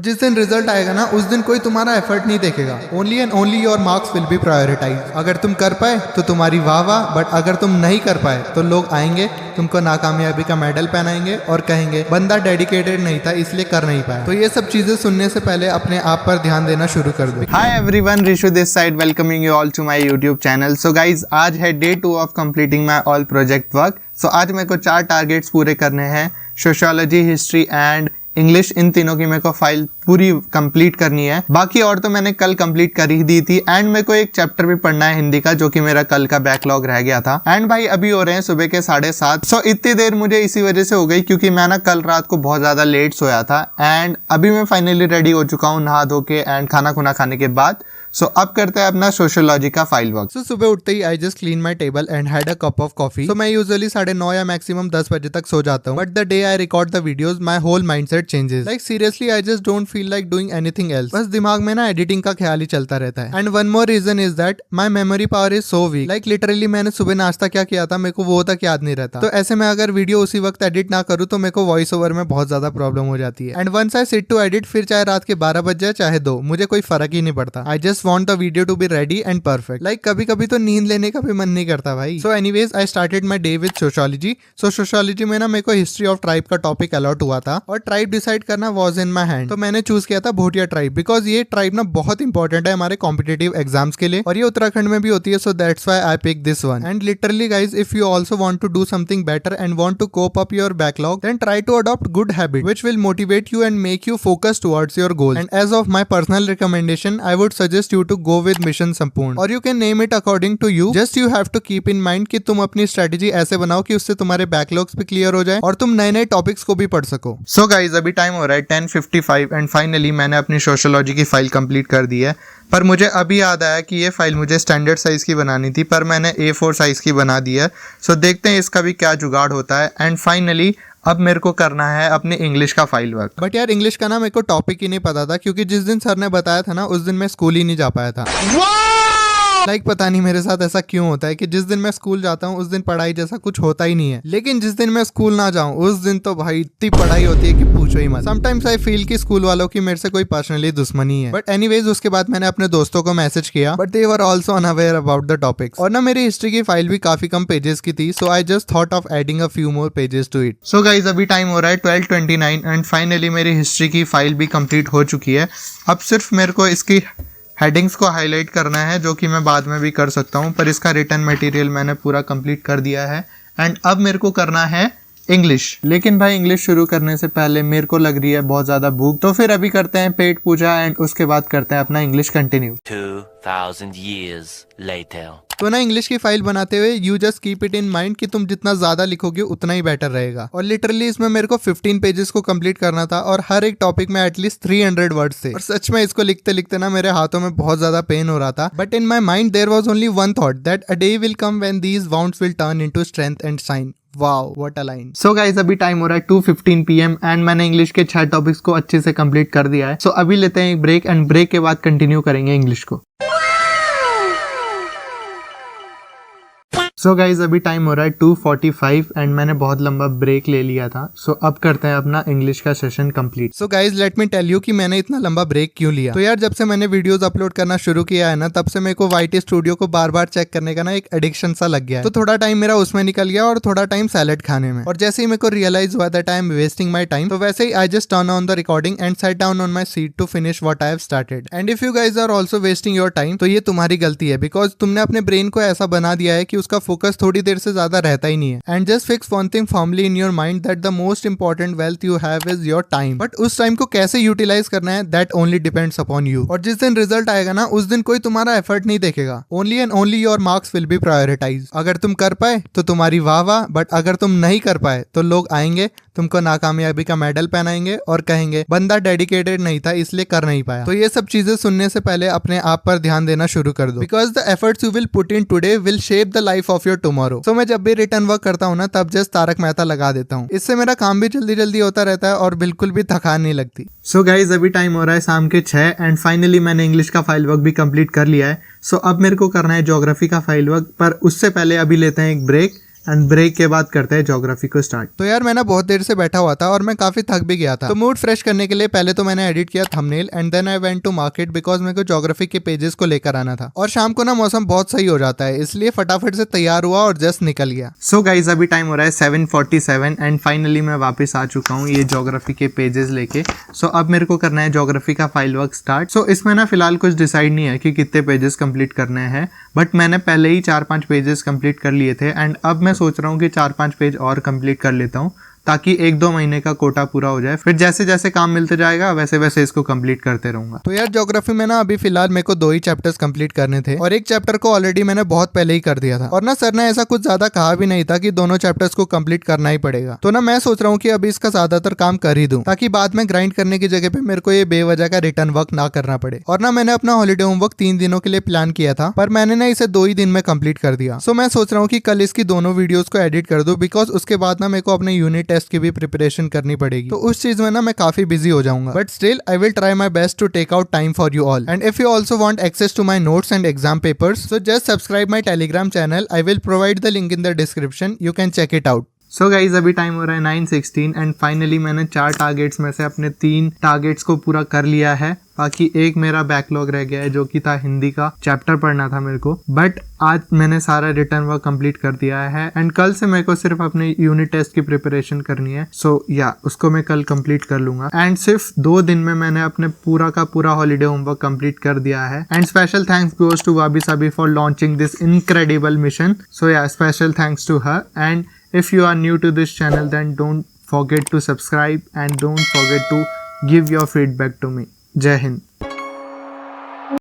जिस दिन रिजल्ट आएगा ना उस दिन कोई तुम्हारा एफर्ट नहीं देखेगा। Only and only your marks will be prioritise. अगर तुम कर पाए तो तुम्हारी वाह वाह, बट अगर तुम नहीं कर पाए तो लोग आएंगे, तुमको नाकामयाबी का मेडल पहनाएंगे और कहेंगे बंदा डेडिकेटेड नहीं था इसलिए कर नहीं पाया। तो ये सब चीजें सुनने से पहले अपने आप पर ध्यान देना शुरू कर दो। Hi everyone, Rishu this side, welcoming you all to my YouTube channel. So guys, आज है day 2 of completing my all project work. So आज मेरे को 4 टारगेट्स पूरे करने हैं। सोशियोलॉजी, हिस्ट्री एंड इंग्लिश, इन तीनों की मेरे को फाइल पूरी कंप्लीट करनी है। बाकी और तो मैंने कल कंप्लीट कर ही दी थी। एंड मेरे को एक चैप्टर भी पढ़ना है हिंदी का, जो कि मेरा कल का बैकलॉग रह गया था। एंड भाई अभी हो रहे हैं सुबह के 7:30। सो इतनी देर मुझे इसी वजह से हो गई क्योंकि मैं ना कल रात को बहुत ज्यादा लेट सोया था। एंड अभी मैं फाइनली रेडी हो चुका हूँ नहा धो के एंड खाना खुना खाने के बाद। सो अब करते हैं अपना सोशियोलॉजी का फाइल वर्क। सो सुबह उठते ही I just clean my table and had a cup of coffee. So मैं यूजुअली 9:30 या मैक्सिमम 10 बजे तक सो जाता हूँ, but the day I record the videos my whole mindset changes. Like seriously I just don't feel like doing anything else. बस दिमाग में ना एडिटिंग का ख्याल ही चलता रहता है। And one more reason is that my memory power is so weak. Like literally मैंने सुबह नाश्ता क्या किया था मेरे को वो तक याद नहीं रहता। तो ऐसे में अगर वीडियो उसी वक्त एडिट ना करूँ तो मेरे को वॉइस ओवर में बहुत ज्यादा प्रॉब्लम हो जाती है। And once I sit to edit, फिर चाहे रात के 12 बज जाए चाहे 2, मुझे कोई फर्क ही नहीं पड़ता। I just want the video to be ready and perfect. Like कभी कभी तो नींद लेने का भी मन नहीं करता भाई। So anyways I started my day with sociology. So sociology में ना मेरे को हिस्ट्री ऑफ ट्राइब का टॉपिक अलॉट हुआ था और ट्राइब डिसाइड करना वाज इन माय हैंड। तो मैंने चूज किया था भोटिया ट्राइब, बिकॉज ये ट्राइब ना बहुत इंपॉर्टेंट है हमारे कॉम्पिटेटिव एग्जाम्स के लिए और ये उत्तराखंड में भी होती है। So that's why I pick this one. And literally guys, if you also want to do something better and want to cope up your backlog, then try to adopt good habit which will motivate you and make you focus towards your goal. And as of my personal recommendation, I would suggest you to go with mission Sampoorna, और you can name it according to you. Just you have to keep in mind कि तुम अपनी strategy ऐसे बनाओ कि उससे तुम्हारे backlogs भी क्लियर हो जाए और तुम नए नए टॉपिक्स को भी पढ़ सको। सो गाइज, अभी टाइम हो रहा है 10:55 एंड फाइनली मैंने अपनी सोशियोलॉजी की फाइल कंप्लीट कर दी है। पर मुझे अभी याद आया कि ये फाइल मुझे स्टैंडर्ड साइज की बनानी थी, पर मैंने A4 साइज की बना दी है। सो देखते हैं इसका भी क्या जुगाड़ होता है। एंड फाइनली अब मेरे को करना है अपने इंग्लिश का फाइल वर्क। बट यार इंग्लिश का ना मेरे को टॉपिक ही नहीं पता था, क्योंकि जिस दिन सर ने बताया था ना उस दिन मैं स्कूल ही नहीं जा पाया था। लाइक पता नहीं मेरे साथ ऐसा क्यों होता है कि जिस दिन मैं स्कूल जाता हूँ उस दिन पढ़ाई जैसा कुछ होता ही नहीं है, लेकिन जिस दिन मैं स्कूल ना जाऊँ उस दिन तो भाई इतनी पढ़ाई होती है कि पूछो ही मत। समटाइम्स आई फील कि स्कूल वालों की मेरे से कोई पर्सनली दुश्मनी है। बट एनीवेज उसके बाद मैंने अपने दोस्तों को मैसेज किया, but they were also unaware about the topics. और ना मेरी हिस्ट्री की फाइल भी काफी कम पेजेस की थी, so I just thought of adding a few more pages to it. So guys, अभी टाइम हो रहा है 12:29 एंड फाइनली मेरी हिस्ट्री की फाइल भी कंप्लीट हो चुकी है। अब सिर्फ मेरे को इसकी हेडिंग्स को हाईलाइट करना है, जो कि मैं बाद में भी कर सकता हूँ, पर इसका रिटन मटेरियल मैंने पूरा कंप्लीट कर दिया है। एंड अब मेरे को करना है इंग्लिश। लेकिन भाई इंग्लिश शुरू करने से पहले मेरे को लग रही है बहुत ज्यादा भूख, तो फिर अभी करते हैं पेट पूजा एंड उसके बाद करते हैं अपना इंग्लिश कंटिन्यू। 2000 years later. तो ना इंग्लिश की फाइल बनाते हुए you just keep it in mind कि तुम जितना ज्यादा लिखोगे उतना ही बेटर रहेगा। और लिटरली इसमें मेरे को 15 पेजेस को कंप्लीट करना था और हर एक टॉपिक में एटलीस्ट 300 वर्ड्स थे। और सच में इसको लिखते लिखते ना मेरे हाथों में बहुत ज्यादा पेन हो रहा था। But in my mind there was only one thought, that a day will come when these wounds will turn into strength and shine. Wow, what a line. So guys, अभी टाइम हो रहा है 2:15 PM and मैंने English के 6 topics को अच्छे से complete कर दिया है। सो अभी लेते हैं एक ब्रेक एंड ब्रेक के बाद कंटिन्यू करेंगे इंग्लिश को। सो गाइज, अभी टाइम हो रहा है 2:45 एंड मैंने बहुत लंबा ब्रेक ले लिया था। सो अब करते हैं अपना इंग्लिश का session complete. So guys, let me tell you कि मैंने इतना लंबा ब्रेक क्यों लिया। तो यार जब से मैंने वीडियोस अपलोड करना शुरू किया है ना, तब से मेरे को YT स्टूडियो को बार बार चेक करने का ना एक एडिक्शन सा लग गया है। तो थोड़ा टाइम मेरा उसमें निकल गया और थोड़ा टाइम सैलेड खाने में। और जैसे ही मेरे को रियलाइज हुआ that I am wasting my time, तो वैसे ही I just turn on the recording and set down on my seat to finish what I have started. And if you guys are also wasting your time, तो ये तुम्हारी गलती है, because तुमने अपने ब्रेन को ऐसा बना दिया है कि उसका फोकस थोड़ी देर से ज्यादा रहता ही नहीं है। And just fix one thing firmly in your mind, that the most important wealth you have is your time. But उस टाइम को कैसे यूटिलाइज करना है, that only depends upon you. और जिस दिन रिजल्ट आएगा ना उस दिन कोई तुम्हारा एफर्ट नहीं देखेगा। Only and only your marks will be prioritise. अगर तुम कर पाए तो तुम्हारी वाह वाह, बट अगर तुम नहीं कर पाए तो लोग आएंगे, तुमको नाकामयाबी का मेडल पहनाएंगे और कहेंगे बंदा डेडिकेटेड नहीं था इसलिए कर नहीं पाया। तो ये सब चीजें सुनने से पहले अपने आप पर ध्यान देना शुरू कर दो, because the efforts you will put in today will shape the life of your tomorrow. So मैं जब भी रिटर्न वर्क करता हूँ ना, तब जस्ट तारक मेहता लगा देता हूँ। इससे मेरा काम भी जल्दी जल्दी होता रहता है और बिल्कुल भी थकान नहीं लगती। सो गाइज, अभी टाइम हो रहा है शाम के 6 एंड फाइनली मैंने इंग्लिश का फाइल वर्क भी कंप्लीट कर लिया है। सो अब मेरे को करना है ज्योग्राफी का फाइल वर्क, पर उससे पहले अभी लेते हैं एक ब्रेक एंड ब्रेक के बाद करते हैं ज्योग्राफी को स्टार्ट। तो यार मैं ना बहुत देर से बैठा हुआ था और मैं काफी थक भी गया था, तो मूड फ्रेश करने के लिए पहले तो मैंने एडिट किया thumbnail and then I went to market because मेरे को ज्योग्राफी के पेजेस को लेकर आना था। और शाम को ना मौसम बहुत सही हो जाता है, इसलिए फटाफट से तैयार हुआ और जस्ट निकल गया। सो गाइज अभी टाइम हो रहा है 7:47 एंड फाइनली मैं वापस आ चुका हूँ ये ज्योग्राफी के पेजेस लेके। सो अब मेरे को करना है ज्योग्राफी का फाइल वर्क स्टार्ट। सो इसमें ना फिलहाल कुछ डिसाइड नहीं है कि कितने पेजेस कंप्लीट करने हैं, बट मैंने पहले ही 4-5 पेजेस कंप्लीट कर लिए थे एंड अब मैं सोच रहा हूँ कि 4-5 पेज और कंप्लीट कर लेता हूँ ताकि 1-2 महीने का कोटा पूरा हो जाए। फिर जैसे जैसे काम मिलते जाएगा वैसे वैसे इसको कंप्लीट करते रहूंगा। तो यार ज्योग्राफी में ना अभी फिलहाल मेरे को 2 ही चैप्टर्स कंप्लीट करने थे और एक चैप्टर को ऑलरेडी मैंने बहुत पहले ही कर दिया था। और ना सर ने ऐसा कुछ ज्यादा कहा भी नहीं था कि दोनों चैप्टर्स को कंप्लीट करना ही पड़ेगा। तो ना मैं सोच रहा हूँ कि अभी इसका ज्यादातर काम कर ही दूं ताकि बाद में ग्राइंड करने की जगह पे मेरे को ये बेवजह का रिटर्न वर्क ना करना पड़े। और ना मैंने अपना हॉलीडे होमवर्क 3 दिनों के लिए प्लान किया था, पर मैंने ना इसे 2 ही दिन में कंप्लीट कर दिया। सो मैं सोच रहा हूँ कि कल इसकी दोनों वीडियोस को एडिट कर दूं बिकॉज उसके बाद ना मेरे को अपने यूनिट टेस्ट की भी प्रिपरेशन करनी पड़ेगी, तो उस चीज में ना मैं काफी बिजी हो जाऊंगा। But still I will try my best to take out time for you all and if you also want access to my notes and exam papers so just subscribe my Telegram channel. I will provide the link in the description, you can check it out. So guys अभी time हो रहा है 9:16 and finally मैंने 4 targets में से अपने 3 targets को पूरा कर लिया है। बाकी एक मेरा बैकलॉग रह गया है जो कि था हिंदी का चैप्टर पढ़ना था मेरे को, बट आज मैंने सारा रिटर्न वर्क कंप्लीट कर दिया है एंड कल से मेरे को सिर्फ अपने यूनिट टेस्ट की प्रिपरेशन करनी है। सो या उसको मैं कल कंप्लीट कर लूंगा एंड सिर्फ 2 दिन में मैंने अपने पूरा का पूरा हॉलीडे होमवर्क कंप्लीट कर दिया है। And special thanks goes to Wabi Sabi for launching this incredible mission. So yeah special thanks to her and if you are new to this channel then don't forget to subscribe and don't forget to give your feedback to me. Jai Hind.